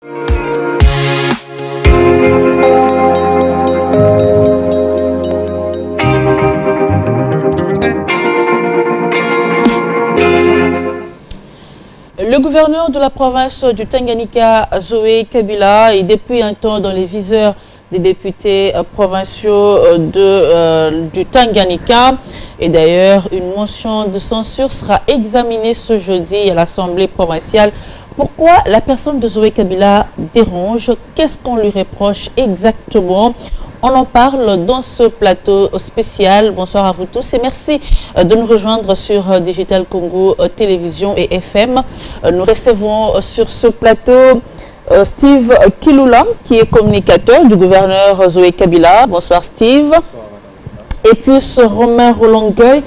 Le gouverneur de la province du Tanganyika, Zoé Kabila, est depuis un temps dans les viseurs des députés provinciaux du Tanganyika. Et d'ailleurs, une motion de censure sera examinée ce jeudi à l'Assemblée provinciale. Pourquoi la personne de Zoé Kabila dérange? Qu'est-ce qu'on lui reproche exactement? On en parle dans ce plateau spécial. Bonsoir à vous tous et merci de nous rejoindre sur Digital Congo Télévision et FM. Nous recevons sur ce plateau Steve Kilula, qui est communicateur du gouverneur Zoé Kabila. Bonsoir Steve. Bonsoir. Et puis Romain Roland-Gueil,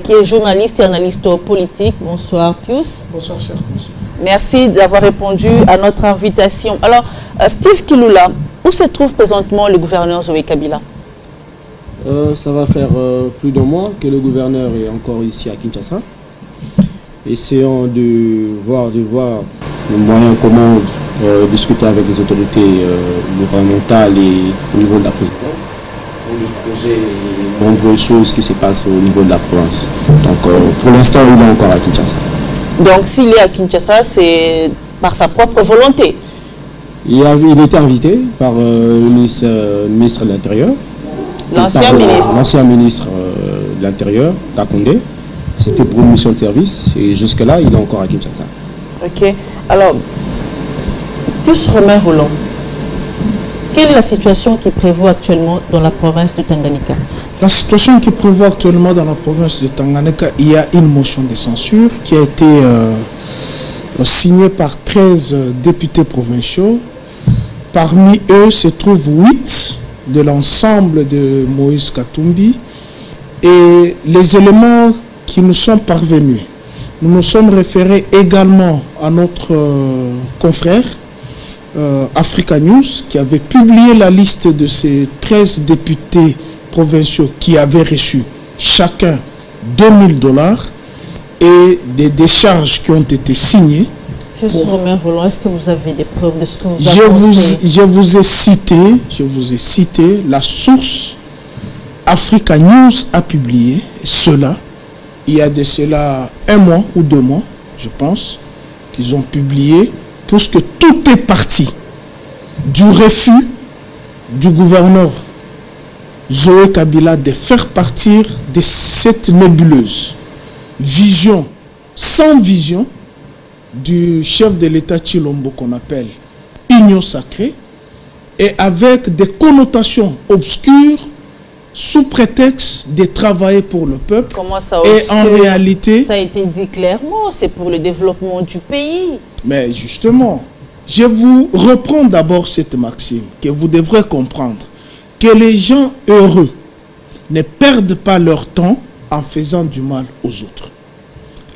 qui est journaliste et analyste politique. Bonsoir Pius. Bonsoir cher monsieur. Merci d'avoir répondu à notre invitation. Alors Steve Kilula, où se trouve présentement le gouverneur Zoé Kabila? Ça va faire plus d'un mois que le gouverneur est encore ici à Kinshasa. Essayons de voir le moyen comment discuter avec les autorités gouvernementales et au niveau de la présidence pour exposer les nombreuses choses qui se passent au niveau de la province. Donc pour l'instant, il est encore à Kinshasa. Donc s'il est à Kinshasa, c'est par sa propre volonté? Il était invité par le ministre de l'Intérieur. L'ancien ministre de l'Intérieur, Kakonde. C'était pour une mission de service et jusque-là, il est encore à Kinshasa. Ok. Alors, plus Romain Roland, quelle est la situation qui prévaut actuellement dans la province de Tanganyika? La situation qui prévaut actuellement dans la province de Tanganyika, il y a une motion de censure qui a été signée par 13 députés provinciaux. Parmi eux se trouvent 8 de l'ensemble de Moïse Katumbi. Et les éléments qui nous sont parvenus, nous nous sommes référés également à notre confrère Africa News qui avait publié la liste de ces 13 députés provinciaux qui avaient reçu chacun $2000 et des décharges qui ont été signées. Juste Romain Roland, est-ce que vous avez des preuves de ce que vous avez je vous ai cité la source. Africa News a publié cela il y a de cela 1 mois ou 2 mois, je pense, qu'ils ont publié, puisque tout est parti du refus du gouverneur Zoé Kabila de faire partir de cette nébuleuse vision, sans vision, du chef de l'État Tshilombo qu'on appelle Union Sacrée, et avec des connotations obscures sous prétexte de travailler pour le peuple. Comment ça, et en réalité, ça a été dit clairement, c'est pour le développement du pays. Mais justement, je vous reprends d'abord cette maxime que vous devrez comprendre, que les gens heureux ne perdent pas leur temps en faisant du mal aux autres.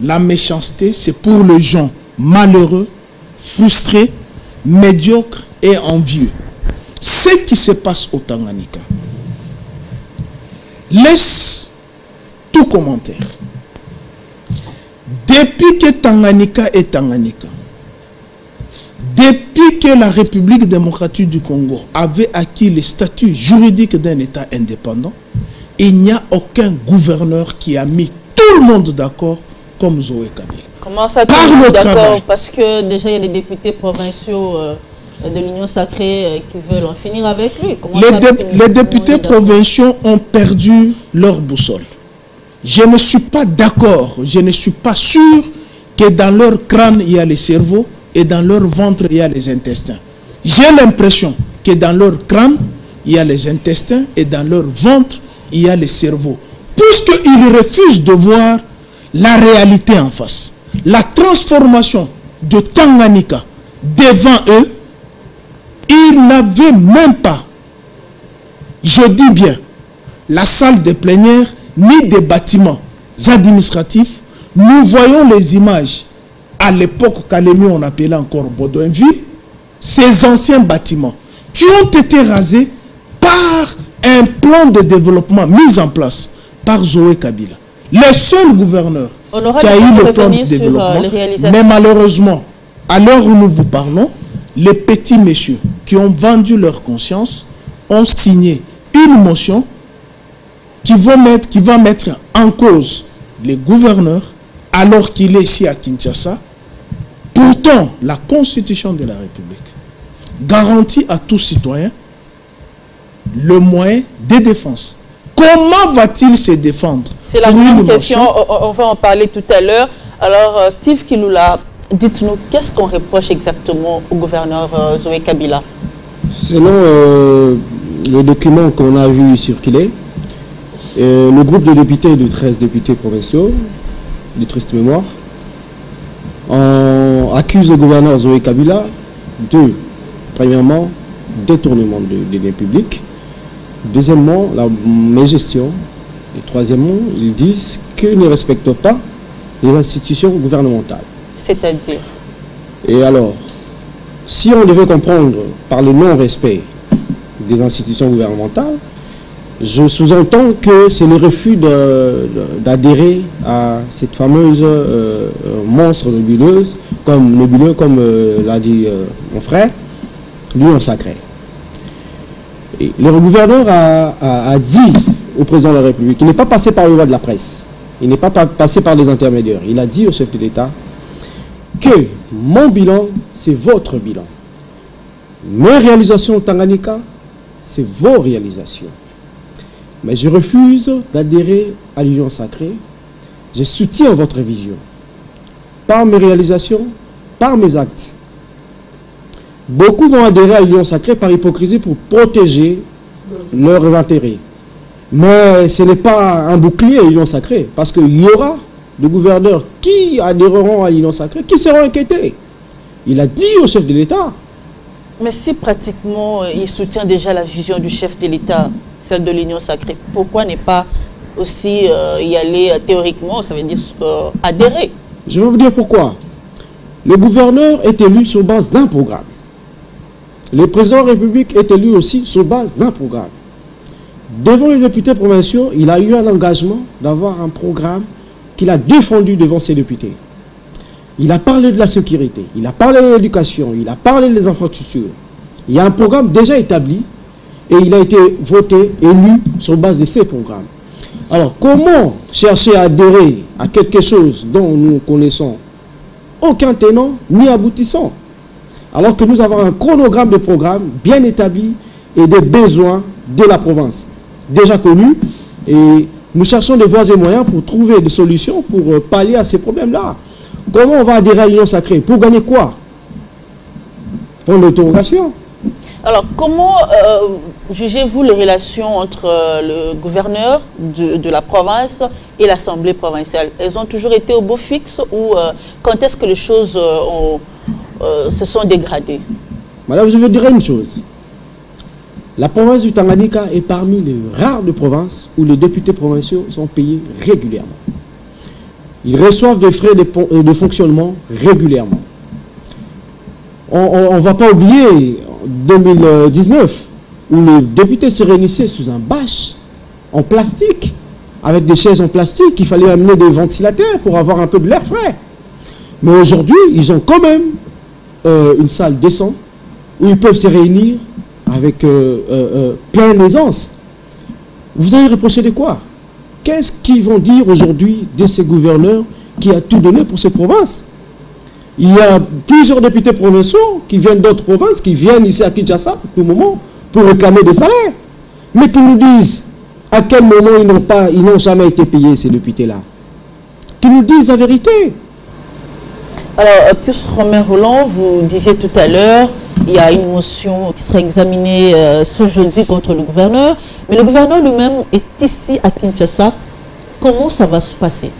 La méchanceté, c'est pour les gens malheureux, frustrés, médiocres et envieux. Ce qui se passe au Tanganyika laisse tout commentaire. Depuis que Tanganyika est Tanganyika, depuis que la République démocratique du Congo avait acquis le statut juridique d'un État indépendant, il n'y a aucun gouverneur qui a mis tout le monde d'accord comme Zoé Kabila. Comment ça, tout le monde d'accord? Parce que déjà il y a des députés provinciaux de l'Union Sacrée qui veulent en finir avec lui. Les députés provinciaux ont perdu leur boussole. Je ne suis pas d'accord, je ne suis pas sûr que dans leur crâne il y a le cerveau et dans leur ventre il y a les intestins. J'ai l'impression que dans leur crâne il y a les intestins et dans leur ventre il y a le cerveau. Puisqu'ils refusent de voir la réalité en face. La transformation de Tanganyika devant eux, ils n'avaient même pas, je dis bien, la salle de plénière ni des bâtiments administratifs. Nous voyons les images à l'époque qu'Alémi on appelait encore Baudouinville, ces anciens bâtiments qui ont été rasés par un plan de développement mis en place par Zoé Kabila. Le seul gouverneur qui a eu le plan de développement, mais malheureusement, à l'heure où nous vous parlons, les petits messieurs qui ont vendu leur conscience ont signé une motion qui va mettre en cause les gouverneurs alors qu'il est ici à Kinshasa. Pourtant, la Constitution de la République garantit à tout citoyen le moyen de défense. Comment va-t-il se défendre? C'est la grande question, on va en parler tout à l'heure. Alors, Steve Kilula, dites-nous, qu'est-ce qu'on reproche exactement au gouverneur Zoé Kabila? Selon le document qu'on a vu circuler, le groupe de députés, de 13 députés provinciaux, de triste mémoire, accuse le gouverneur Zoé Kabila de, premièrement, détournement des biens publics, deuxièmement, la mégestion, et troisièmement, ils disent qu'ils ne respectent pas les institutions gouvernementales. C'est-à-dire? Et alors, si on devait comprendre par le non-respect des institutions gouvernementales, je sous-entends que c'est le refus d'adhérer à cette fameuse monstre nébuleux, comme l'a dit mon frère, l'Union sacrée. Et le gouverneur a dit au président de la République, il n'est pas passé par le voie de la presse, il n'est pas passé par les intermédiaires, il a dit au chef de l'État que mon bilan, c'est votre bilan. Mes réalisations au Tanganyika, c'est vos réalisations. Mais je refuse d'adhérer à l'Union sacrée. Je soutiens votre vision. Par mes réalisations, par mes actes. Beaucoup vont adhérer à l'Union sacrée par hypocrisie pour protéger leurs intérêts. Mais ce n'est pas un bouclier à l'Union sacrée. Parce qu'il y aura des gouverneurs qui adhéreront à l'Union sacrée, qui seront inquiétés. Il a dit au chef de l'État. Mais si pratiquement il soutient déjà la vision du chef de l'État, celle de l'Union sacrée, pourquoi ne pas aussi y aller théoriquement, ça veut dire adhérer? Je vais vous dire pourquoi. Le gouverneur est élu sur base d'un programme. Le président de la République est élu aussi sur base d'un programme. Devant les députés provinciaux, il a eu un engagement d'avoir un programme qu'il a défendu devant ses députés. Il a parlé de la sécurité, il a parlé de l'éducation, il a parlé des infrastructures. Il y a un programme déjà établi et il a été voté, élu sur base de ces programmes. Alors, comment chercher à adhérer à quelque chose dont nous connaissons aucun tenant ni aboutissant, alors que nous avons un chronogramme de programme bien établi et des besoins de la province déjà connus, et nous cherchons des voies et moyens pour trouver des solutions pour pallier à ces problèmes-là. Comment on va adhérer à l'Union sacrée? Pour gagner quoi? Pour l'interrogation. Alors, comment jugez-vous les relations entre le gouverneur de la province et l'Assemblée provinciale? Elles ont toujours été au beau fixe ou quand est-ce que les choses se sont dégradées? Madame, je veux dire une chose. La province du Tanganyika est parmi les rares de provinces où les députés provinciaux sont payés régulièrement. Ils reçoivent des frais de fonctionnement régulièrement. On ne va pas oublier 2019, où les députés se réunissaient sous un bâche en plastique, avec des chaises en plastique, il fallait amener des ventilateurs pour avoir un peu de l'air frais. Mais aujourd'hui, ils ont quand même une salle décente, où ils peuvent se réunir avec plein d'aisance. Vous allez reprocher de quoi? Qu'est-ce qu'ils vont dire aujourd'hui de ces gouverneurs qui a tout donné pour ces provinces? Il y a plusieurs députés provinciaux qui viennent d'autres provinces, qui viennent ici à Kinshasa, pour tout moment, pour réclamer des salaires. Mais qu'ils nous disent à quel moment ils n'ont jamais été payés, ces députés-là. Qu'ils nous disent la vérité. Alors, plus Romain Roland, vous disiez tout à l'heure, il y a une motion qui sera examinée ce jeudi contre le gouverneur. Mais le gouverneur lui-même est ici à Kinshasa. Comment ça va se passer?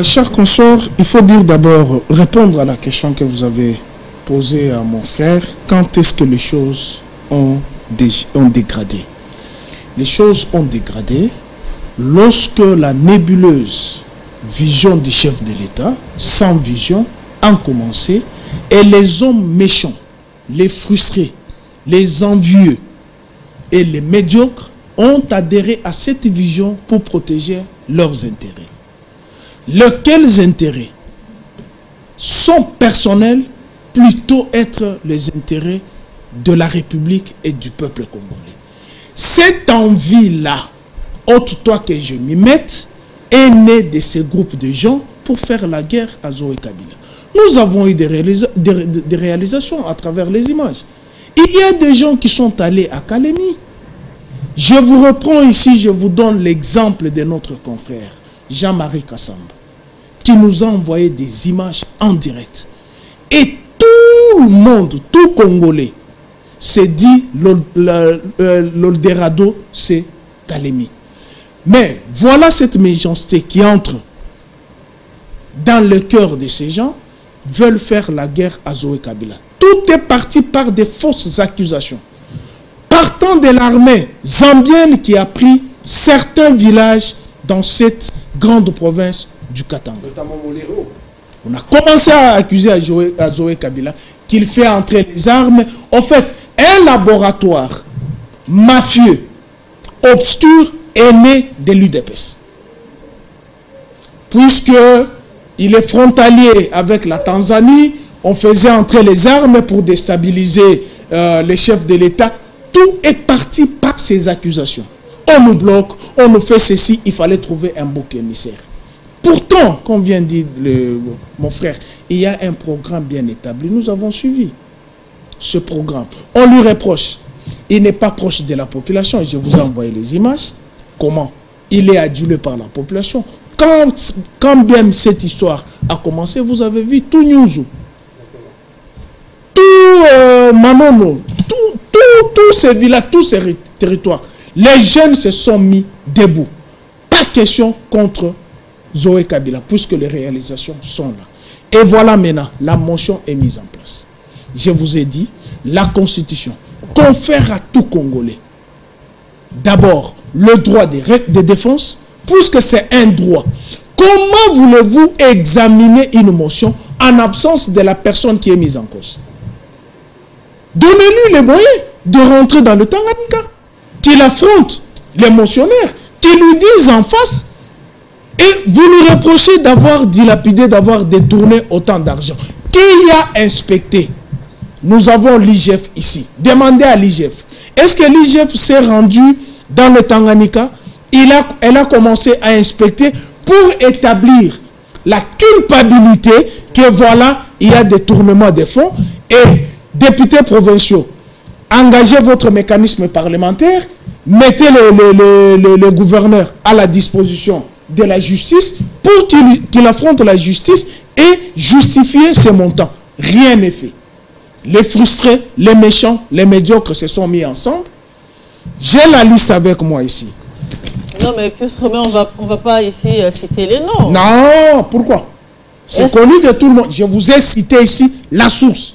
Chers consorts, il faut dire d'abord, répondre à la question que vous avez posée à mon frère. Quand est-ce que les choses ont dégradé? Les choses ont dégradé lorsque la nébuleuse vision du chef de l'État, sans vision, a commencé, et les hommes méchants, les frustrés, les envieux et les médiocres ont adhéré à cette vision pour protéger leurs intérêts. Lesquels intérêts sont personnels plutôt être les intérêts de la République et du peuple congolais. Cette envie-là, autre-toi que je m'y mette, est née de ces groupes de gens pour faire la guerre à Zoé Kabila. Nous avons eu des réalisations à travers les images. Il y a des gens qui sont allés à Kalemi. Je vous reprends ici, je vous donne l'exemple de notre confrère, Jean-Marie Kassamba, qui nous a envoyé des images en direct. Et tout le monde, tout Congolais, s'est dit l'Eldorado, c'est Kalemi. Mais voilà cette méchanceté qui entre dans le cœur de ces gens, veulent faire la guerre à Zoé Kabila. Tout est parti par des fausses accusations. Partant de l'armée zambienne qui a pris certains villages dans cette grande province du Katanga. Notamment Molero. On a commencé à accuser à Zoé Kabila qu'il fait entrer les armes. En fait, un laboratoire mafieux, obscur, est né de l'UDPS. Puisque il est frontalier avec la Tanzanie, on faisait entrer les armes pour déstabiliser les chefs de l'État. Tout est parti par ces accusations. On nous bloque, on nous fait ceci, il fallait trouver un bouc émissaire. Pourtant, comme vient de dire mon frère, il y a un programme bien établi. Nous avons suivi ce programme. On lui reproche. Il n'est pas proche de la population. Je vous ai envoyé les images. Comment? Il est adulé par la population. Quand bien cette histoire a commencé, vous avez vu tout Nyuzu, tout Manono, tous ces villages, tous ces territoires. Les jeunes se sont mis debout. Pas question contre Zoé Kabila, puisque les réalisations sont là. Et voilà maintenant, la motion est mise en place. Je vous ai dit, la Constitution confère à tout Congolais d'abord le droit de défense, puisque c'est un droit. Comment voulez-vous examiner une motion en absence de la personne qui est mise en cause? Donnez-lui les moyens de rentrer dans le Tanganyika, qu'il affronte les motionnaires, qu'ils lui disent en face, et vous lui reprochez d'avoir dilapidé, d'avoir détourné autant d'argent. Qui a inspecté? Nous avons l'IGF ici. Demandez à l'IGF. Est-ce que l'IGF s'est rendu dans le Tanganyika? Elle a commencé à inspecter pour établir la culpabilité que voilà, il y a détournement des fonds. Et députés provinciaux, engagez votre mécanisme parlementaire, mettez le gouverneur à la disposition de la justice pour qu'il affronte la justice et justifier ses montants. Rien n'est fait. Les frustrés, les méchants, les médiocres se sont mis ensemble. J'ai la liste avec moi ici. Non, mais plus Romain, on va pas ici citer les noms. Non, pourquoi? C'est connu de tout le monde. Je vous ai cité ici la source.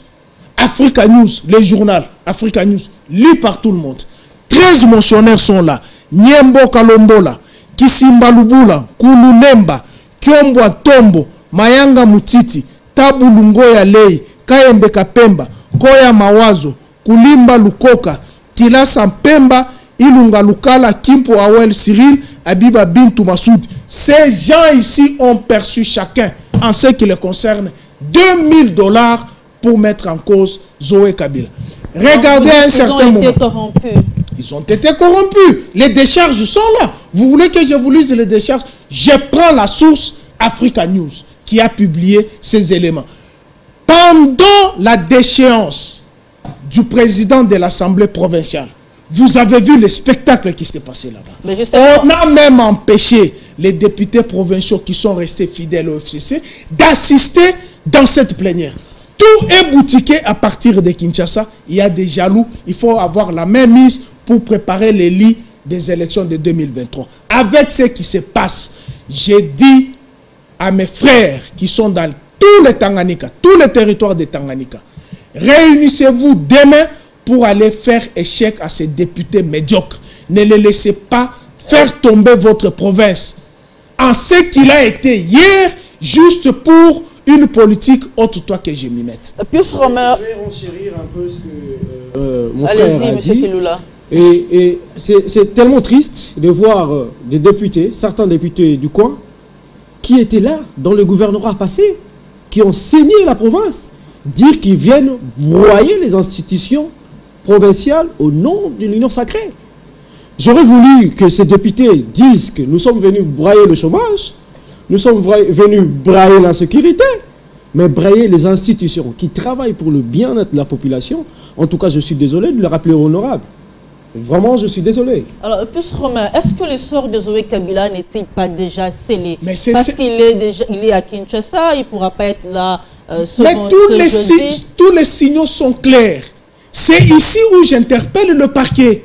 Africa News, les journaux Africa News, lu par tout le monde. 13 motionnaires sont là. Nyembo Kalombola, Kisimba Lubula, Kulunemba, Kiombwa Tombo, Mayanga Mutiti, Tabu Lungoya Lei, Kayembe Kapemba, Koya Mawazo, Kulimba Lukoka, Kilasa Mpemba, Ilunga Lukala, Kimpo Awel Cyril, Abiba Bintou Massoud. Ces gens ici ont perçu chacun, en ce qui les concerne, 2000 $ pour mettre en cause Zoé Kabila. Regardez un certain moment. Ils ont été corrompus. Ils ont été corrompus. Les décharges sont là. Vous voulez que je vous lise les décharges? Je prends la source Africa News qui a publié ces éléments. Pendant la déchéance du président de l'Assemblée provinciale, vous avez vu le spectacle qui s'est passé là-bas. On a même empêché les députés provinciaux qui sont restés fidèles au FCC d'assister dans cette plénière. Tout est boutiqué à partir de Kinshasa. Il y a des jaloux. Il faut avoir la même mise pour préparer les lits des élections de 2023. Avec ce qui se passe, j'ai dit à mes frères qui sont dans tous les Tanganyika, tous les territoires de Tanganyika, réunissez-vous demain pour aller faire échec à ces députés médiocres. Ne les laissez pas faire tomber votre province en ce qu'il a été hier, juste pour une politique autre toi que je m'y mette. Plus Romain, je vais renchérir un peu ce que mon frère a dit. Et c'est tellement triste de voir des députés, certains députés du coin, qui étaient là dans le gouvernorat passé, qui ont saigné la province, dire qu'ils viennent broyer les institutions provinciales au nom de l'Union sacrée. J'aurais voulu que ces députés disent que nous sommes venus broyer le chômage, nous sommes venus brailler l'insécurité, mais brailler les institutions qui travaillent pour le bien-être de la population. En tout cas, je suis désolé de le rappeler honorable. Vraiment, je suis désolé. Alors, plus Romain, est-ce que le sort de Zoé Kabila n'est-il pas déjà scellé? Parce qu'il est à Kinshasa, il ne pourra pas être là mais tous les signaux sont clairs. C'est ici où j'interpelle le parquet.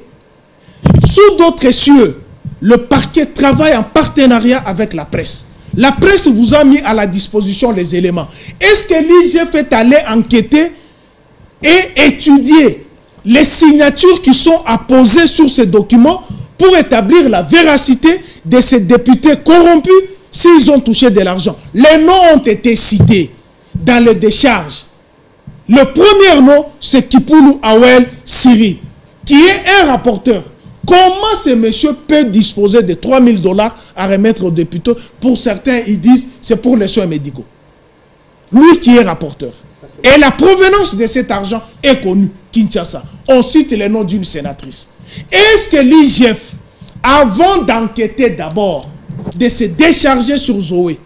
Sous d'autres cieux, le parquet travaille en partenariat avec la presse. La presse vous a mis à la disposition les éléments. Est-ce que l'IGF est allé enquêter et étudier les signatures qui sont apposées sur ces documents pour établir la véracité de ces députés corrompus s'ils ont touché de l'argent? Les noms ont été cités dans les décharges. Le premier nom, c'est Kipoulou Awel Siri, qui est un rapporteur. Comment ce monsieur peut disposer de 3 000 $ à remettre aux députés? Pour certains, ils disent c'est pour les soins médicaux. Lui qui est rapporteur. Et la provenance de cet argent est connue, Kinshasa. On cite le nom d'une sénatrice. Est-ce que l'IGF, avant d'enquêter d'abord, de se décharger sur Zoé,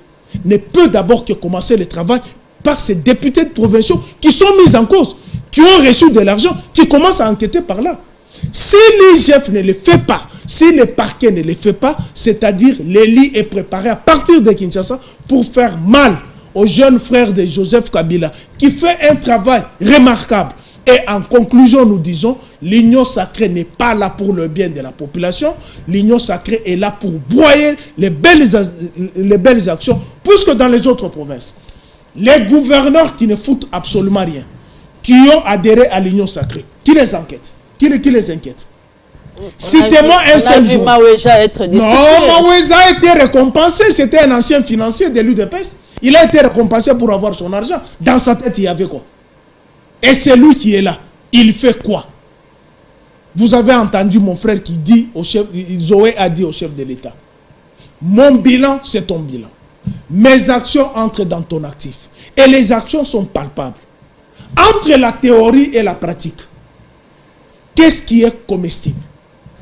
ne peut d'abord que commencer le travail par ces députés de provinciaux qui sont mis en cause, qui ont reçu de l'argent, qui commencent à enquêter par là? Si l'IGF ne le fait pas, si le parquet ne le fait pas, c'est-à-dire l'Élie est préparé à partir de Kinshasa pour faire mal au jeune frère de Joseph Kabila, qui fait un travail remarquable. Et en conclusion, nous disons, l'Union sacrée n'est pas là pour le bien de la population. L'Union sacrée est là pour broyer les belles actions, puisque dans les autres provinces, les gouverneurs qui ne foutent absolument rien, qui ont adhéré à l'Union sacrée, qui les enquêtent, qui les inquiète? Citez-moi un seul jour. Maweza être destitué. Non, Maweza a été récompensé. C'était un ancien financier de l'UDPS. Il a été récompensé pour avoir son argent. Dans sa tête, il y avait quoi? Et c'est lui qui est là. Il fait quoi? Vous avez entendu mon frère qui dit au chef, Zoé a dit au chef de l'État, mon bilan, c'est ton bilan. Mes actions entrent dans ton actif. Et les actions sont palpables. Entre la théorie et la pratique, qu'est-ce qui est comestible?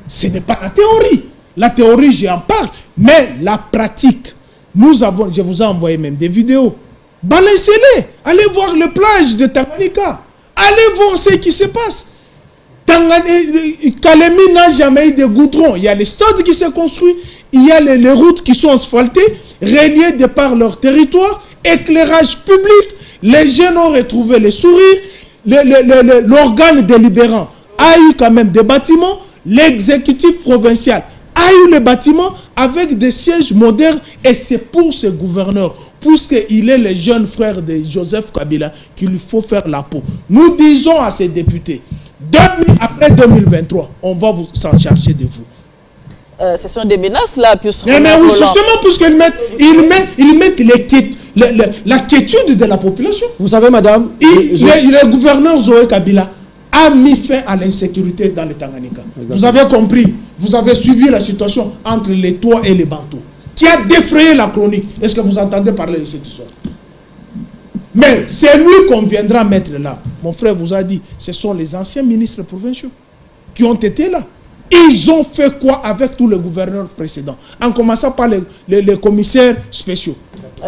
Ce n'est pas la théorie. La théorie, j'en parle. Mais la pratique, nous avons, je vous ai envoyé même des vidéos. Balancez-les. Allez voir le plage de Tanganyika. Allez voir ce qui se passe. Kalemi n'a jamais eu de goudron. Il y a les stades qui se construisent. Il y a les routes qui sont asphaltées, reliées de par leur territoire. Éclairage public. Les jeunes ont retrouvé les sourires. L'organe délibérant a eu quand même des bâtiments. L'exécutif provincial a eu les bâtiments avec des sièges modernes. Et c'est pour ce gouverneur, puisqu'il est le jeune frère de Joseph Kabila, qu'il faut faire la peau. Nous disons à ces députés, après 2023, on va s'en charger de vous. Ce sont des menaces là, mais oui, justement, puisqu'ils mettent la quiétude de la population. Vous savez, madame, le gouverneur Zoé Kabila a mis fin à l'insécurité dans le Tanganyika. Exactement. Vous avez compris, vous avez suivi la situation entre les Tois et les Bantous, qui a défrayé la chronique. Est-ce que vous entendez parler de cette histoire? Mais c'est lui qu'on viendra mettre là. Mon frère vous a dit, ce sont les anciens ministres provinciaux qui ont été là. Ils ont fait quoi avec tous les gouverneurs précédents? En commençant par les commissaires spéciaux.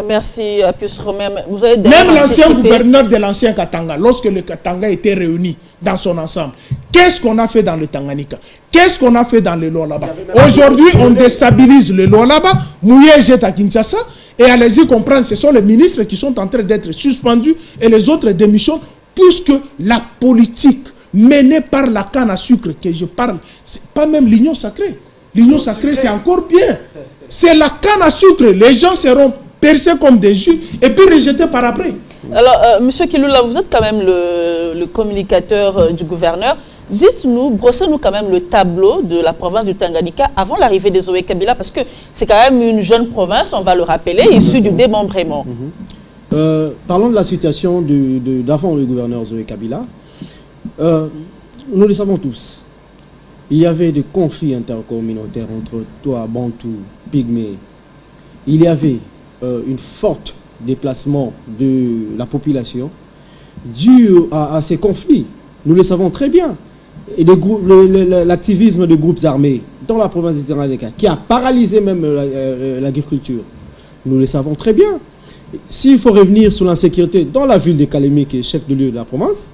Merci, Pius Romain. Vous avez même l'ancien gouverneur de l'ancien Katanga, lorsque le Katanga était réuni dans son ensemble, qu'est-ce qu'on a fait dans le Tanganyika? Qu'est-ce qu'on a fait dans le Lualaba? Aujourd'hui, on déstabilise le Lualaba, Mouye jette à Kinshasa, et allez-y comprendre, ce sont les ministres qui sont en train d'être suspendus et les autres démissionnent, puisque la politique menée par la canne à sucre que je parle, c'est pas même l'Union sacrée. L'Union sacrée, c'est encore bien. C'est la canne à sucre. Les gens seront percés comme des jus et puis rejetés par après. Alors, Monsieur Kiloula, vous êtes quand même le communicateur du gouverneur. Dites-nous, brossez-nous quand même le tableau de la province du Tanganyika avant l'arrivée de Zoé Kabila, parce que c'est quand même une jeune province, on va le rappeler, issue du démembrement. Parlons de la situation d'avant le gouverneur Zoé Kabila. Nous le savons tous. Il y avait des conflits intercommunautaires entre Tois, Bantous, Pygmées. Il y avait une forte déplacement de la population. dû à ces conflits. Nous le savons très bien. Et l'activisme de groupes armés dans la province du Tanganyika, qui a paralysé même l'agriculture. Nous le savons très bien. S'il faut revenir sur l'insécurité dans la ville de Kalemi, qui est chef-lieu de la province,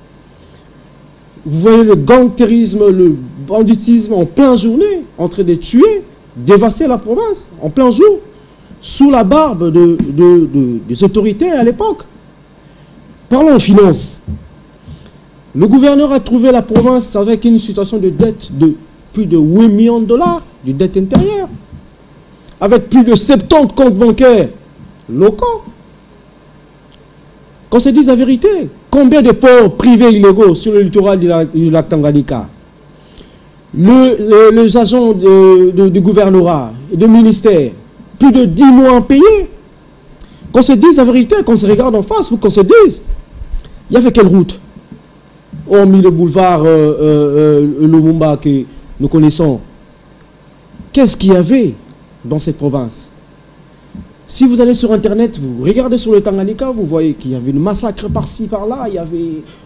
vous voyez le gangtérisme, le banditisme en pleine journée, en train de tuer, dévaster la province, en plein jour, sous la barbe des autorités à l'époque. Parlons finances. Le gouverneur a trouvé la province avec une situation de dette de plus de 8 millions de dollars, de dette intérieure, avec plus de 70 comptes bancaires locaux. Qu'on se dise la vérité, combien de ports privés illégaux sur le littoral du lac Tanganyika? Les agents du gouvernorat et du ministère, plus de 10 mois à payer. Qu'on se dise la vérité, qu'on se regarde en face, pour qu'on se dise, il y avait quelle route? Hormis le boulevard Lumumba que nous connaissons, qu'est-ce qu'il y avait dans cette province? Si vous allez sur Internet, vous regardez sur le Tanganyika, vous voyez qu'il y avait un massacre par-ci, par-là.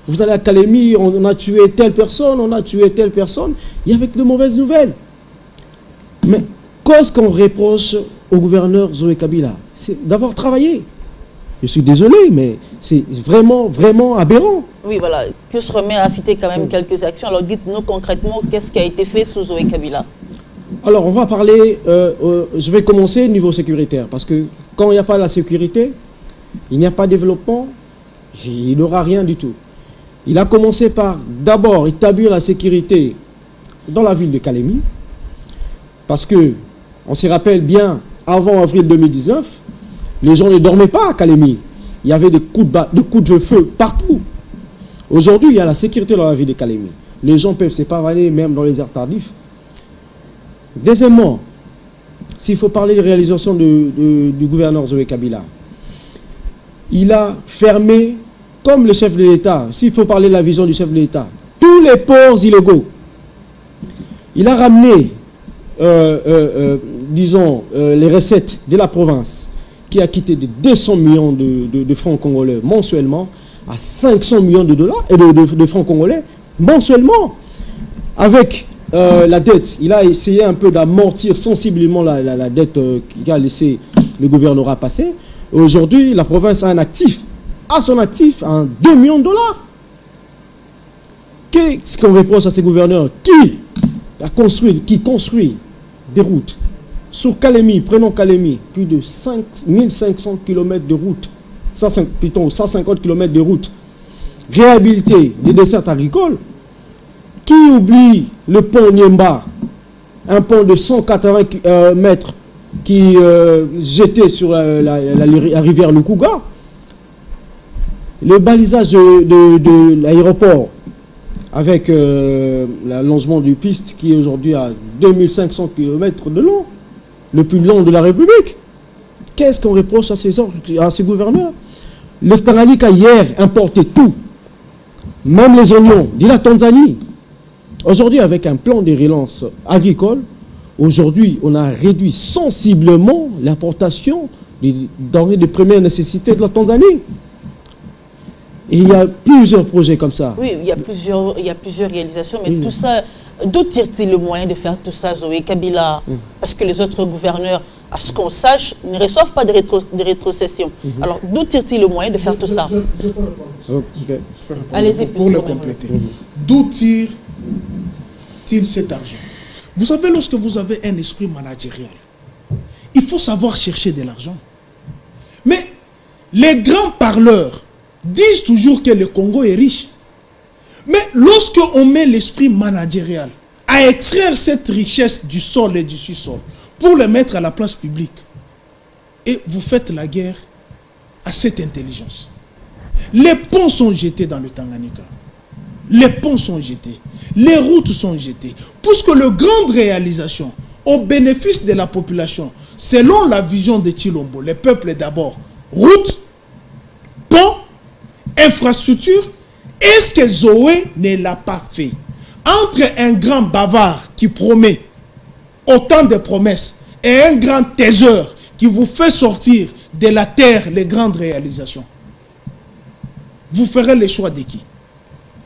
Vous allez à Kalemi, on a tué telle personne, on a tué telle personne. Il y avait de mauvaises nouvelles. Mais qu'est-ce qu'on reproche au gouverneur Zoé Kabila? C'est d'avoir travaillé. Je suis désolé, mais c'est vraiment, vraiment aberrant. Oui, voilà. Que se remet à citer quand même quelques actions. Alors dites-nous concrètement qu'est-ce qui a été fait sous Zoé Kabila. Alors on va parler, je vais commencer au niveau sécuritaire, parce que quand il n'y a pas la sécurité, il n'y a pas de développement, et il n'y aura rien du tout. Il a commencé par d'abord établir la sécurité dans la ville de Kalemi, parce que, on se rappelle bien, avant avril 2019, les gens ne dormaient pas à Kalemi. Il y avait des coups de feu partout. Aujourd'hui, il y a la sécurité dans la ville de Kalemi. Les gens peuvent se pavaner même dans les heures tardives. Deuxièmement, s'il faut parler de réalisation du gouverneur Zoé Kabila, il a fermé, comme le chef de l'État, s'il faut parler de la vision du chef de l'État, tous les ports illégaux. Il a ramené, disons, les recettes de la province, qui a quitté de 200 millions de francs congolais mensuellement à 500 millions de dollars et de francs congolais mensuellement. Avec la dette, il a essayé un peu d'amortir sensiblement la dette qui a laissé le gouvernorat passer. Aujourd'hui, la province a un actif, à son actif, 2 millions de dollars. Qu'est-ce qu'on reproche à ces gouverneurs qui construit des routes? Sur Kalemi, prenons Kalemi, plus de 1500 km de route, 150 km de route, réhabiliter des dessertes agricoles. Qui oublie le pont Niemba, un pont de 180 mètres qui jetait sur la rivière Lukuga, le balisage de l'aéroport avec l'allongement du piste qui est aujourd'hui à 2500 km de long, le plus long de la République. Qu'est-ce qu'on reproche à ces gouverneurs? Le Tanganyika hier importait tout, même les oignons de la Tanzanie. Aujourd'hui, avec un plan de relance agricole, aujourd'hui, on a réduit sensiblement l'importation des denrées de première nécessité de la Tanzanie. Et il y a plusieurs projets comme ça. Oui, il y a plusieurs réalisations, mais tout ça, d'où tire-t-il le moyen de faire tout ça, Zoé Kabila? Parce que les autres gouverneurs, à ce qu'on sache, ne reçoivent pas de rétrocession. Alors, d'où tire-t-il le moyen de faire tout ça? Je peux répondre. Allez-y, pour le compléter. D'où tire-t-il cet argent? Vous savez, lorsque vous avez un esprit managérial, il faut savoir chercher de l'argent. Mais les grands parleurs disent toujours que le Congo est riche. Mais lorsque on met l'esprit managérial à extraire cette richesse du sol et du sous-sol pour le mettre à la place publique, et vous faites la guerre à cette intelligence. Les ponts sont jetés dans le Tanganyika. Les ponts sont jetés. Les routes sont jetées. Puisque les grandes réalisations au bénéfice de la population, selon la vision de Tshilombo, les peuples d'abord, routes, ponts, infrastructures. Est-ce que Zoé ne l'a pas fait? Entre un grand bavard qui promet autant de promesses et un grand taiseur qui vous fait sortir de la terre les grandes réalisations, vous ferez le choix de qui?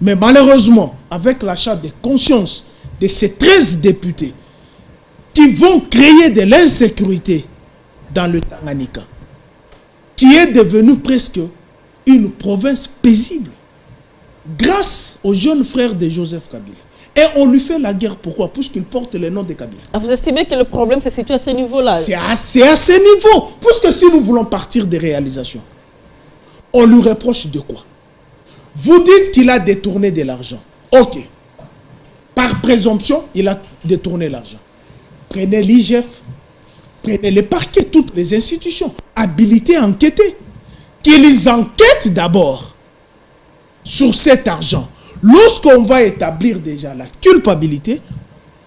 Mais malheureusement, avec l'achat de conscience de ces 13 députés qui vont créer de l'insécurité dans le Tanganyika, qui est devenu presque une province paisible, grâce aux jeunes frères de Joseph Kabila. Et on lui fait la guerre. Pourquoi? Puisqu'il porte le nom de Kabila. Vous estimez que le problème se situe à ce niveau-là? C'est à ce niveau. Puisque si nous voulons partir des réalisations, on lui reproche de quoi? Vous dites qu'il a détourné de l'argent. Ok. Par présomption, il a détourné l'argent. Prenez l'IGF, prenez les parquets, toutes les institutions, habilitées à enquêter. Qu'ils enquêtent d'abord sur cet argent. Lorsqu'on va établir déjà la culpabilité,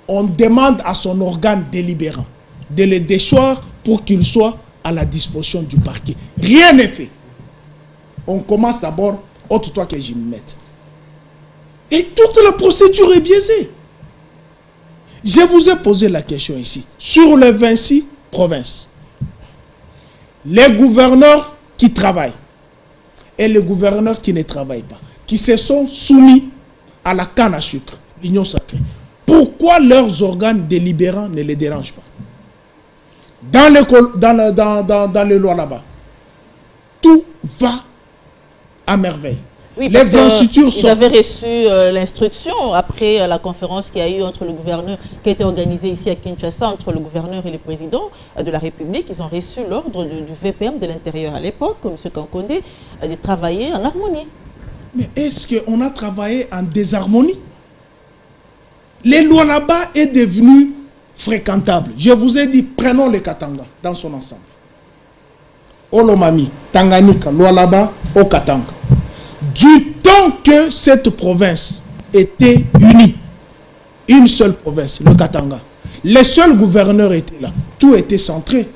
on demande à son organe délibérant de le déchoir pour qu'il soit à la disposition du parquet. Rien n'est fait. On commence d'abord, ôte-toi que j'y mette. Et toute la procédure est biaisée. Je vous ai posé la question ici. Sur les 26 provinces, les gouverneurs qui travaillent et les gouverneurs qui ne travaillent pas, qui se sont soumis à la canne à sucre, l'union sacrée. Pourquoi leurs organes délibérants ne les dérangent pas? Dans les lois là-bas, tout va à merveille. Oui, parce qu'ils avaient reçu l'instruction après la conférence qu'il y a eu entre le gouverneur, qui a été organisée ici à Kinshasa, entre le gouverneur et le président de la République. Ils ont reçu l'ordre du VPM de l'Intérieur à l'époque, M. Kankonde, de travailler en harmonie. Mais est-ce qu'on a travaillé en désharmonie? Les lois là-bas est devenu fréquentable. Je vous ai dit, prenons le Katanga dans son ensemble. Olomami, Tanganyika, loi là-bas, au Katanga. Du temps que cette province était unie, une seule province, le Katanga, les seuls gouverneurs étaient là. Tout était centré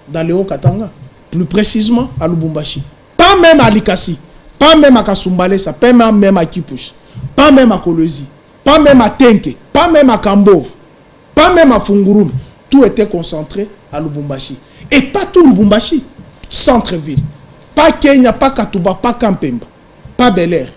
dans le Haut-Katanga, plus précisément à Lubumbashi. Pas même à Likasi. Pas même à Kasumbalesa, pas même à Kipush, pas même à Kolwezi, pas même à Tenke, pas même à Kambov, pas même à Fungurume. Tout était concentré à Lubumbashi. Et pas tout Lubumbashi, centre-ville. Pas Kenya, pas Katuba, pas Kampemba, pas Bel Air.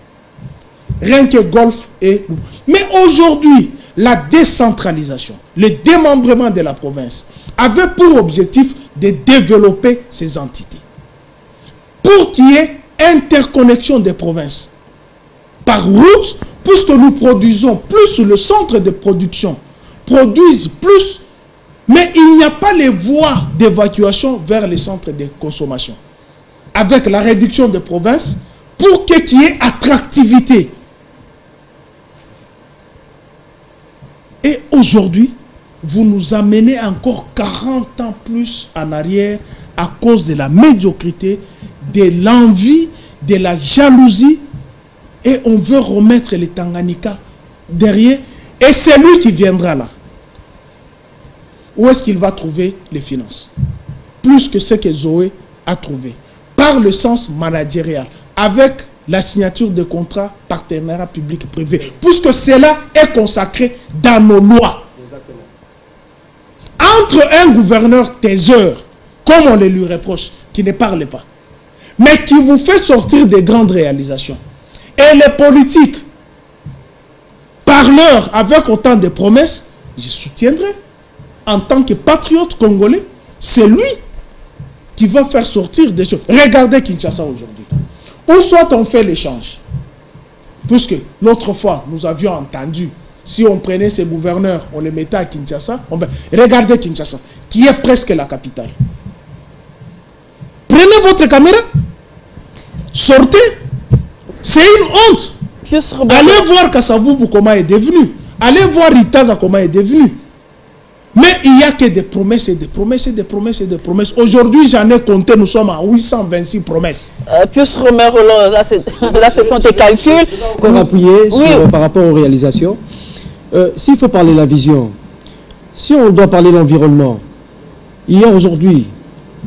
Rien que Golfe et... Mais aujourd'hui, la décentralisation, le démembrement de la province avait pour objectif de développer ces entités. Pour qu'il y ait interconnexion des provinces par route, puisque nous produisons plus, le centre de production produisent plus, mais il n'y a pas les voies d'évacuation vers les centres de consommation. Avec la réduction des provinces, pour qu'il y ait attractivité. Et aujourd'hui, vous nous amenez encore 40 ans plus en arrière à cause de la médiocrité, de l'envie, de la jalousie, et on veut remettre les Tanganyika derrière, et c'est lui qui viendra là. Où est-ce qu'il va trouver les finances? Plus que ce que Zoé a trouvé, par le sens managérial, avec la signature de contrats partenariat public-privé, puisque cela est consacré dans nos lois. Exactement. Entre un gouverneur taiseur, comme on le lui reproche, qui ne parle pas, mais qui vous fait sortir des grandes réalisations, et les politiques, parleurs avec autant de promesses, je soutiendrai. En tant que patriote congolais, c'est lui qui va faire sortir des choses. Regardez Kinshasa aujourd'hui. Ou soit on fait l'échange, puisque l'autre fois, nous avions entendu, si on prenait ces gouverneurs, on les mettait à Kinshasa, regardez Kinshasa, qui est presque la capitale. Prenez votre caméra, sortez, c'est une honte. Allez voir Kasavubu comment est devenu, allez voir Itaga comment est devenu. Mais il n'y a que des promesses et des promesses et des promesses et des promesses. Aujourd'hui, j'en ai compté, nous sommes à 826 promesses. Pius Romero, là, ce sont tes calculs. Encore appuyé sur, par rapport aux réalisations. S'il faut parler de la vision, si on doit parler de l'environnement, il y a aujourd'hui,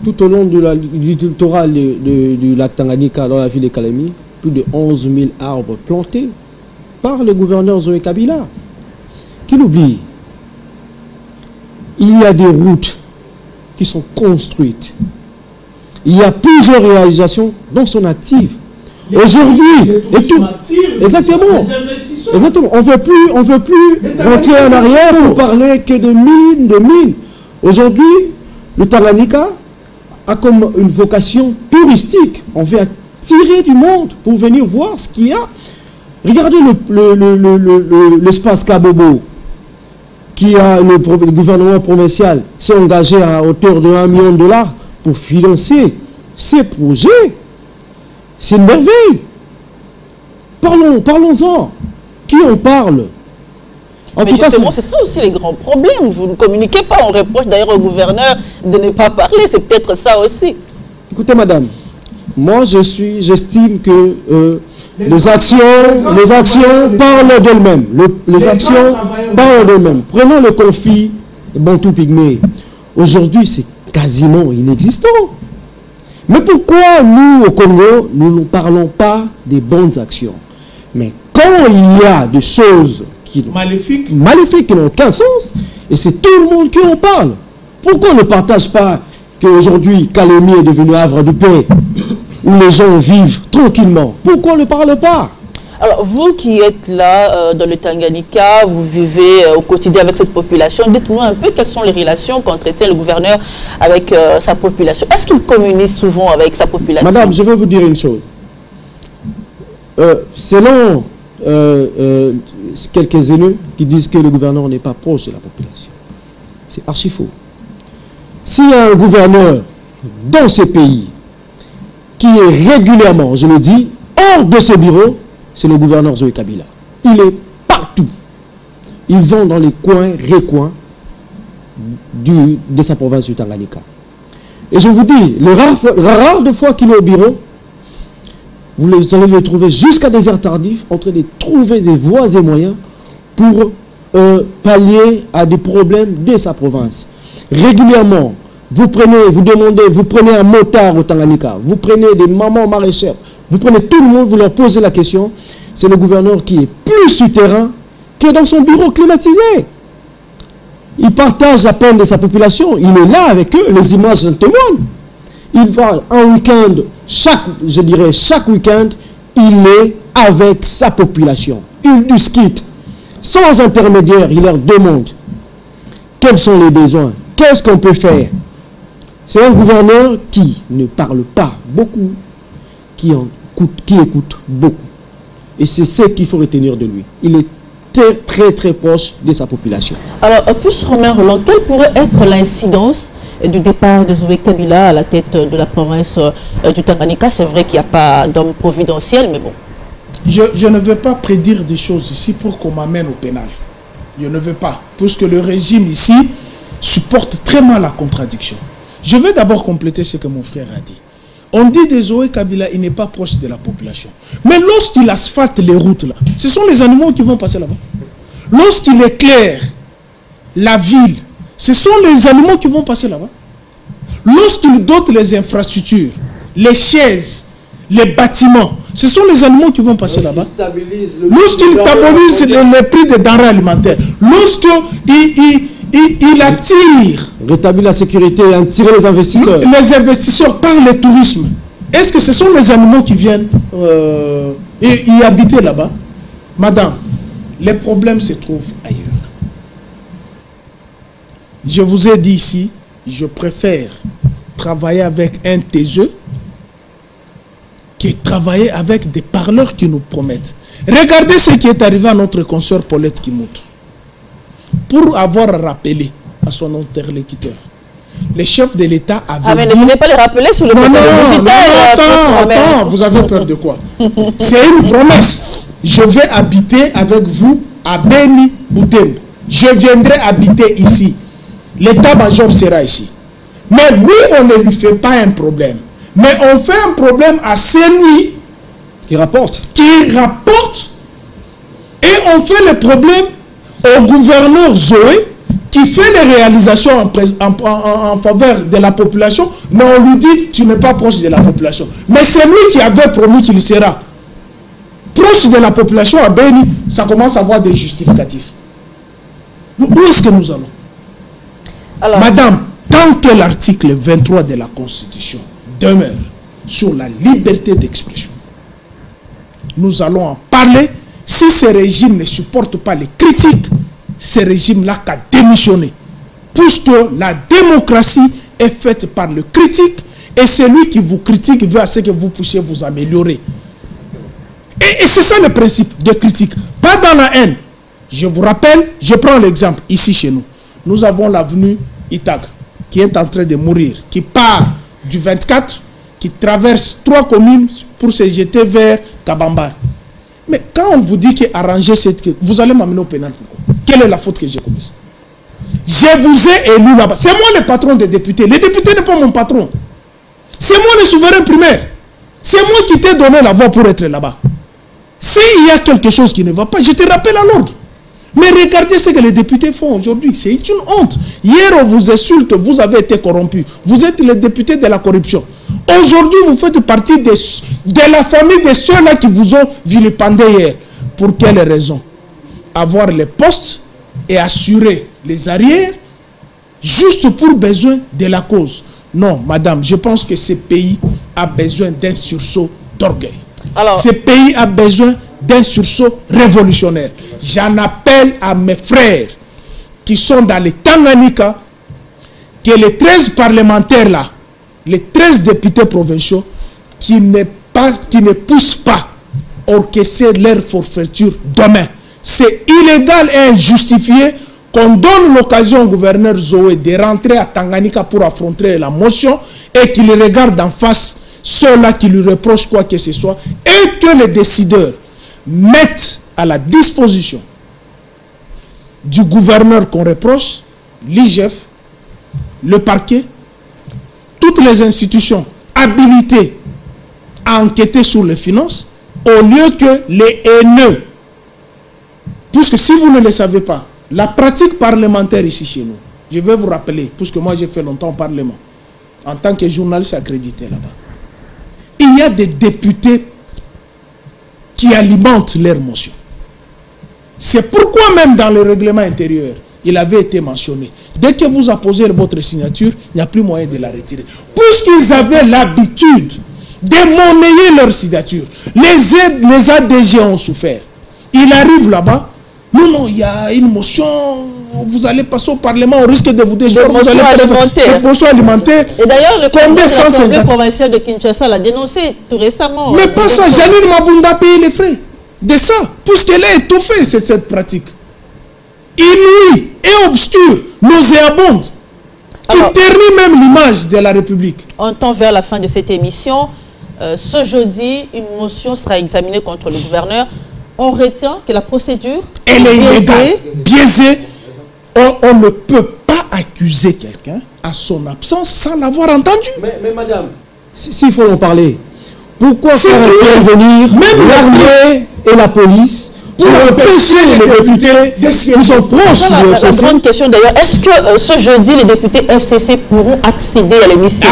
tout au long du littoral du lac Tanganyika, dans la ville de Kalemi, plus de 11 000 arbres plantés par le gouverneur Zoé Kabila, qui l'oublie. Il y a des routes qui sont construites. Il y a plusieurs réalisations dont sont actives. Aujourd'hui, et tout, exactement, exactement. On veut plus rentrer en arrière pour parler que de mines. Aujourd'hui, le Tanganyika a comme une vocation touristique. On veut attirer du monde pour venir voir ce qu'il y a. Regardez l'espace Kabobo, qui a le gouvernement provincial s'est engagé à hauteur de 1 million de dollars pour financer ces projets. C'est une merveille. Parlons-en. Qui en parle? Mais justement, c'est ça aussi les grands problèmes. Vous ne communiquez pas. On reproche d'ailleurs au gouverneur de ne pas parler. C'est peut-être ça aussi. Écoutez, madame, moi j'estime que les actions parlent d'elles-mêmes. Les actions parlent d'elles-mêmes. Prenons le conflit Bantou-Pygmée. Aujourd'hui, c'est quasiment inexistant. Mais pourquoi nous, au Congo, nous ne parlons pas des bonnes actions? Mais quand il y a des choses maléfiques qui n'ont aucun sens, et c'est tout le monde qui en parle. Pourquoi on ne partage pas qu'aujourd'hui, Kalemi est devenu havre de paix, où les gens vivent tranquillement? Pourquoi on ne parle pas? Alors, vous qui êtes là dans le Tanganyika, vous vivez au quotidien avec cette population, dites-nous un peu quelles sont les relations qu'entretient le gouverneur avec sa population. Est-ce qu'il communique souvent avec sa population? Madame, je vais vous dire une chose. Selon quelques élus qui disent que le gouverneur n'est pas proche de la population, c'est archi faux. S'il y a un gouverneur dans ce pays qui est régulièrement, je le dis, hors de ses bureaux, c'est le gouverneur Zoé Kabila. Il est partout. Ils vont dans les coins, recoins de sa province du Tanganyika. Et je vous dis, les rares de fois qu'il est au bureau, vous allez le trouver jusqu'à des heures tardives, en train de trouver des voies et moyens pour pallier à des problèmes de sa province. Régulièrement, vous prenez un motard au Tanganyika, vous prenez des mamans maraîchères, vous prenez tout le monde, vous leur posez la question. C'est le gouverneur qui est plus sur terrain que dans son bureau climatisé. Il partage la peine de sa population. Il est là avec eux. Les images en témoignent. Il va un week-end, chaque week-end, il est avec sa population. Il discute. Sans intermédiaire, il leur demande quels sont les besoins, qu'est-ce qu'on peut faire. C'est un gouverneur qui ne parle pas beaucoup, qui écoute beaucoup. Et c'est ce qu'il faut retenir de lui. Il est très proche de sa population. Alors, plus Romain Roland, quelle pourrait être l'incidence du départ de Zoé Kabila à la tête de la province du Tanganyika? C'est vrai qu'il n'y a pas d'homme providentiel, mais bon. Je ne veux pas prédire des choses ici pour qu'on m'amène au pénal. Je ne veux pas, puisque le régime ici supporte très mal la contradiction. Je veux d'abord compléter ce que mon frère a dit. On dit de Zoé Kabila, il n'est pas proche de la population. Mais lorsqu'il asphalte les routes là, ce sont les animaux qui vont passer là-bas. Lorsqu'il éclaire la ville, ce sont les animaux qui vont passer là-bas. Lorsqu'il dote les infrastructures, les chaises, les bâtiments, ce sont les animaux qui vont passer là-bas. Lorsqu'il stabilise les prix des denrées alimentaires, lorsqu'il attire, rétablir la sécurité et attirer les investisseurs. Les investisseurs par le tourisme. Est-ce que ce sont les animaux qui viennent y habiter là-bas? Madame, les problèmes se trouvent ailleurs. Je vous ai dit ici, je préfère travailler avec un taiseux que travailler avec des parleurs qui nous promettent. Regardez ce qui est arrivé à notre consoeur Paulette Kimout. Pour avoir rappelé à son interlocuteur, le chef de l'État avait mais ne venez pas les rappeler sur le attends, vous avez peur de quoi? C'est une promesse. Je vais habiter avec vous à Beni Boutem. Je viendrai habiter ici. L'état-major sera ici. Mais lui, on ne lui fait pas un problème. Mais on fait un problème à celui qui rapporte. Et on fait le problème au gouverneur Zoé qui fait les réalisations en faveur de la population, mais on lui dit tu n'es pas proche de la population. Mais c'est lui qui avait promis qu'il sera proche de la population à Beni. Ça commence à avoir des justificatifs. Où est-ce que nous allons? Alors, madame, tant que l'article 23 de la Constitution demeure sur la liberté d'expression, nous allons en parler. Si ce régime ne supporte pas les critiques, ce régime-là qu'a démissionné. Puisque la démocratie est faite par le critique, et celui qui vous critique veut à ce que vous puissiez vous améliorer. Et c'est ça le principe de critique. Pas dans la haine. Je vous rappelle, je prends l'exemple ici chez nous. Nous avons l'avenue Itag, qui est en train de mourir, qui part du 24, qui traverse 3 communes pour se jeter vers Kabambar. Mais quand on vous dit qu'arranger cette... Vous allez m'amener au pénal. Quelle est la faute que j'ai commise? Je vous ai élu là-bas. C'est moi le patron des députés. Les députés n'est pas mon patron. C'est moi le souverain primaire. C'est moi qui t'ai donné la voix pour être là-bas. S'il y a quelque chose qui ne va pas, je te rappelle à l'ordre. Mais regardez ce que les députés font aujourd'hui. C'est une honte. Hier, on vous insulte, vous avez été corrompu. Vous êtes les députés de la corruption. Aujourd'hui, vous faites partie de la famille de ceux-là qui vous ont vilipendé hier. Pour quelle raison? Avoir les postes et assurer les arrières juste pour besoin de la cause. Non, madame, je pense que ce pays a besoin d'un sursaut d'orgueil. Ce pays a besoin d'un sursaut révolutionnaire. J'en appelle à mes frères qui sont dans les Tanganyika que les 13 parlementaires là, les 13 députés provinciaux qui ne poussent pas orchestrer leur forfaiture demain. C'est illégal et injustifié qu'on donne l'occasion au gouverneur Zoé de rentrer à Tanganyika pour affronter la motion et qu'il regarde en face ceux-là qui lui reprochent quoi que ce soit et que les décideurs mettent à la disposition du gouverneur qu'on reproche, l'IGF, le parquet, toutes les institutions habilitées à enquêter sur les finances, au lieu que les haineux. Puisque si vous ne le savez pas, la pratique parlementaire ici chez nous, je vais vous rappeler, puisque moi j'ai fait longtemps au Parlement, en tant que journaliste accrédité là-bas, il y a des députés qui alimentent leurs motions. C'est pourquoi même dans le règlement intérieur, il avait été mentionné. Dès que vous apposez votre signature, il n'y a plus moyen de la retirer. Puisqu'ils avaient l'habitude de monnayer leur signature, les ADG ont souffert. Il arrive là-bas, non, il y a une motion, vous allez passer au Parlement, on risque de vous déchoir. Motion alimentaire. Motion alimentaire. Et d'ailleurs, le président de l'Assemblée provinciale de Kinshasa l'a dénoncé tout récemment. Mais pas ça, Janine Mabunda paye les frais de ça, puisqu'elle a étouffé cette pratique. Inouïe et obscure, nauséabonde, qui ternit même l'image de la République. On tend vers la fin de cette émission. Ce jeudi, une motion sera examinée contre le gouverneur. On retient que la procédure elle est illégale, biaisée. On ne peut pas accuser quelqu'un à son absence sans l'avoir entendu. Mais madame, s'il faut en parler, pourquoi faire intervenir même l'armée et la police pour empêcher les députés qui sont proches du FCC? La grande question d'ailleurs, est-ce que ce jeudi les députés FCC pourront accéder à l'hémicycle?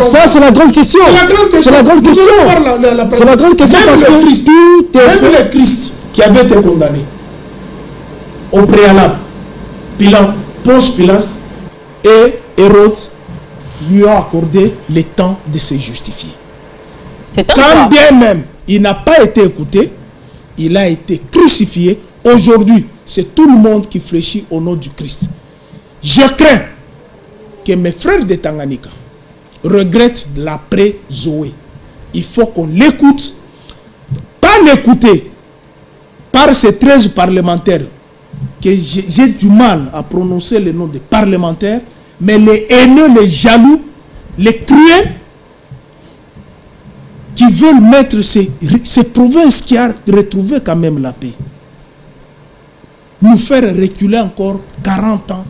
Ça c'est la grande question. C'est la grande question. C'est la grande question parce que même le Christ qui avait été condamné au préalable, Ponce Pilate et Hérode lui ont accordé le temps de se justifier. Quand bien même il n'a pas été écouté, il a été crucifié. Aujourd'hui, c'est tout le monde qui fléchit au nom du Christ. Je crains que mes frères de Tanganyika regrettent l'après Zoé. Il faut qu'on l'écoute. Pas l'écouter par ces 13 parlementaires que j'ai du mal à prononcer le nom des parlementaires, mais les haineux, les jaloux, les cruels, qui veulent mettre ces provinces qui ont retrouvé quand même la paix, nous faire reculer encore 40 ans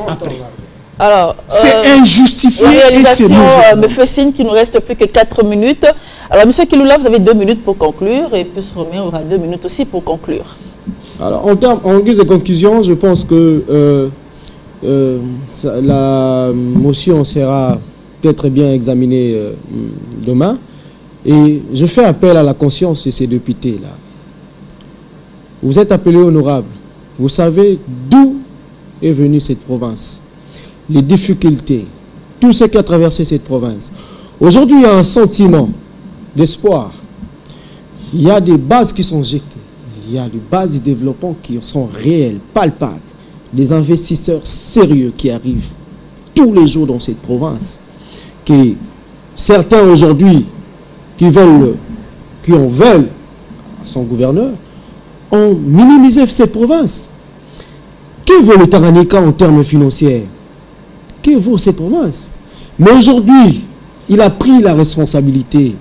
après. Alors, c'est injustifié et c'est M. Fessine, qui nous reste plus que 4 minutes. Alors, M. Kiloula, vous avez 2 minutes pour conclure, et puis Romain aura 2 minutes aussi pour conclure. Alors, en guise de conclusion, je pense que la motion sera peut-être bien examinée demain. Et je fais appel à la conscience de ces députés-là. Vous êtes appelés honorables. Vous savez d'où est venue cette province. Les difficultés, tout ce qui a traversé cette province. Aujourd'hui, il y a un sentiment d'espoir. il y a des bases qui sont jettées. Il y a des bases de développement qui sont réelles, palpables. Des investisseurs sérieux qui arrivent tous les jours dans cette province. Que certains aujourd'hui qui en veulent à son gouverneur, ont minimisé cette province. Que vaut le Tanganyika en termes financiers? Que vaut cette province? Mais aujourd'hui, il a pris la responsabilité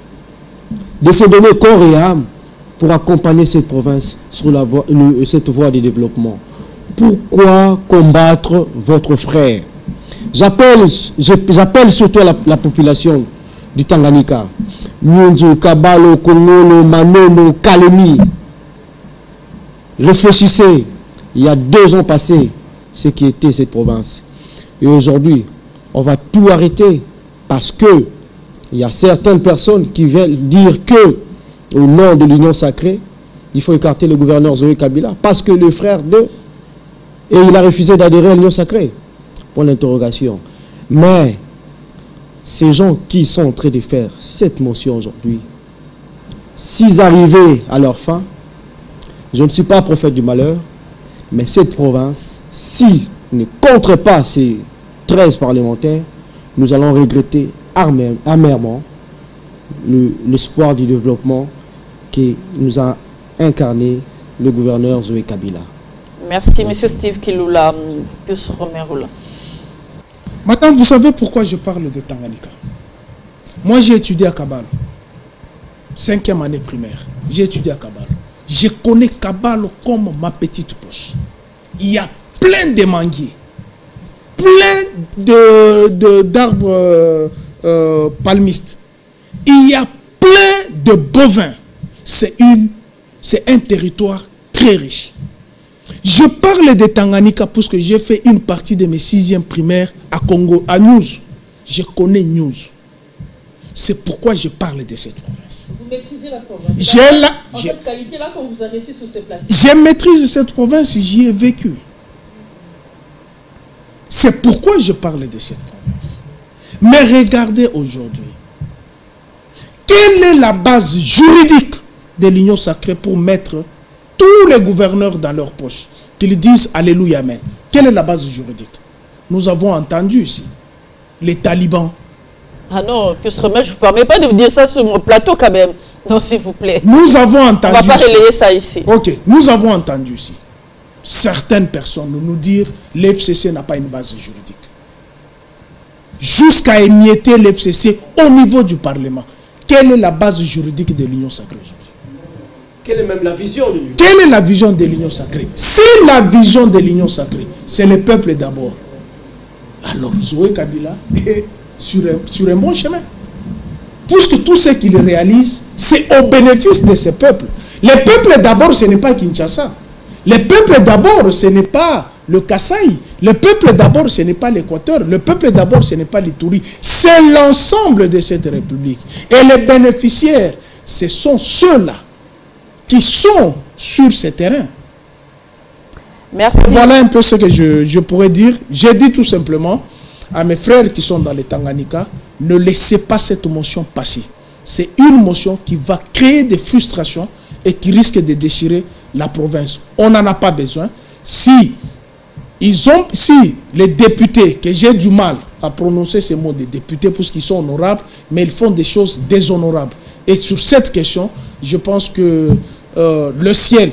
de se donner corps et âme pour accompagner cette province sur cette voie de développement. Pourquoi combattre votre frère? J'appelle surtout la population du Tanganyika. Nyunzu, Kabalo, Kongolo, Manono, Kalemi. Réfléchissez, il y a 2 ans passés, ce qui était cette province. Et aujourd'hui, on va tout arrêter parce que il y a certaines personnes qui veulent dire que, au nom de l'Union sacrée, il faut écarter le gouverneur Zoé Kabila parce que le frère de... Et il a refusé d'adhérer à l'Union sacrée. Pour l'interrogation. Mais ces gens qui sont en train de faire cette motion aujourd'hui, s'ils arrivaient à leur fin, je ne suis pas prophète du malheur, mais cette province, s'ils ne comptent pas ces 13 parlementaires, nous allons regretter amèrement l'espoir du développement que nous a incarné le gouverneur Zoé Kabila. Merci, M. Steve Kilula, plus Romeroula. Madame, vous savez pourquoi je parle de Tanganyika? Moi, j'ai étudié à Kabalo. 5e année primaire. J'ai étudié à Kabalo. Je connais Kabalo comme ma petite poche. Il y a plein de manguiers, plein d'arbres palmistes. Il y a plein de bovins. C'est un territoire très riche. Je parle de Tanganyika parce que j'ai fait une partie de mes 6e primaires à Congo, à News. Je connais News. C'est pourquoi je parle de cette province. Vous maîtrisez la province. En cette qualité-là, quand vous avez reçu sur ces plateaux. Je maîtrise cette province, j'y ai vécu. C'est pourquoi je parle de cette province. Mais regardez aujourd'hui. Quelle est la base juridique de l'Union sacrée pour mettre tous les gouverneurs dans leur poche, qu'ils disent Alléluia, Amen? Quelle est la base juridique? Nous avons entendu ici les talibans. Ah non, je ne vous permets pas de vous dire ça sur mon plateau quand même. Non, s'il vous plaît. Nous avons entendu. On ne va pas relayer ça ici. Ok, nous avons entendu ici certaines personnes nous dire l'FCC n'a pas une base juridique. Jusqu'à émietter l'FCC au niveau du Parlement. Quelle est la base juridique de l'Union sacrée aujourd'hui? Quelle est même la vision de l'Union? Quelle est la vision de l'Union sacrée? Si la vision de l'Union sacrée, c'est le peuple d'abord, alors Zoé Kabila est sur un bon chemin. Puisque tout ce qu'il réalise, c'est au bénéfice de ce peuple. Le peuple d'abord, ce n'est pas Kinshasa. Le peuple d'abord, ce n'est pas le Kasaï. Le peuple d'abord, ce n'est pas l'Équateur. Le peuple d'abord, ce n'est pas l'Ituri. C'est l'ensemble de cette république. Et les bénéficiaires, ce sont ceux-là qui sont sur ce terrain. Merci. Voilà un peu ce que je pourrais dire. J'ai dit tout simplement à mes frères qui sont dans les Tanganyika, ne laissez pas cette motion passer. C'est une motion qui va créer des frustrations et qui risque de déchirer la province. On n'en a pas besoin. Si les députés, que j'ai du mal à prononcer ces mots des députés parce qu'ils sont honorables, mais ils font des choses déshonorables. Et sur cette question, je pense que le ciel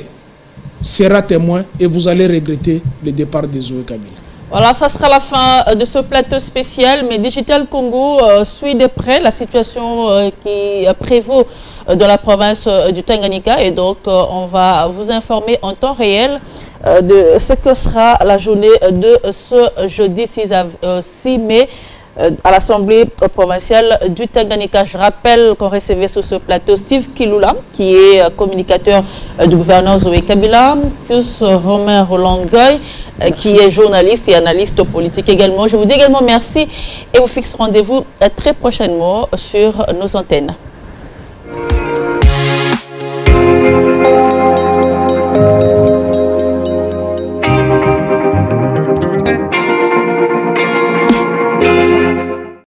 sera témoin et vous allez regretter le départ de Zoé Kabila. Voilà, ça sera la fin de ce plateau spécial, mais Digital Congo suit de près la situation qui prévaut dans la province du Tanganyika et donc on va vous informer en temps réel de ce que sera la journée de ce jeudi 6 mai à l'Assemblée provinciale du Tanganyika. Je rappelle qu'on recevait sur ce plateau Steve Kilula, qui est communicateur du gouverneur Zoé Kabila, plus Romain Roland-Goy, qui est journaliste et analyste politique également. Je vous dis également merci et vous fixe rendez-vous très prochainement sur nos antennes.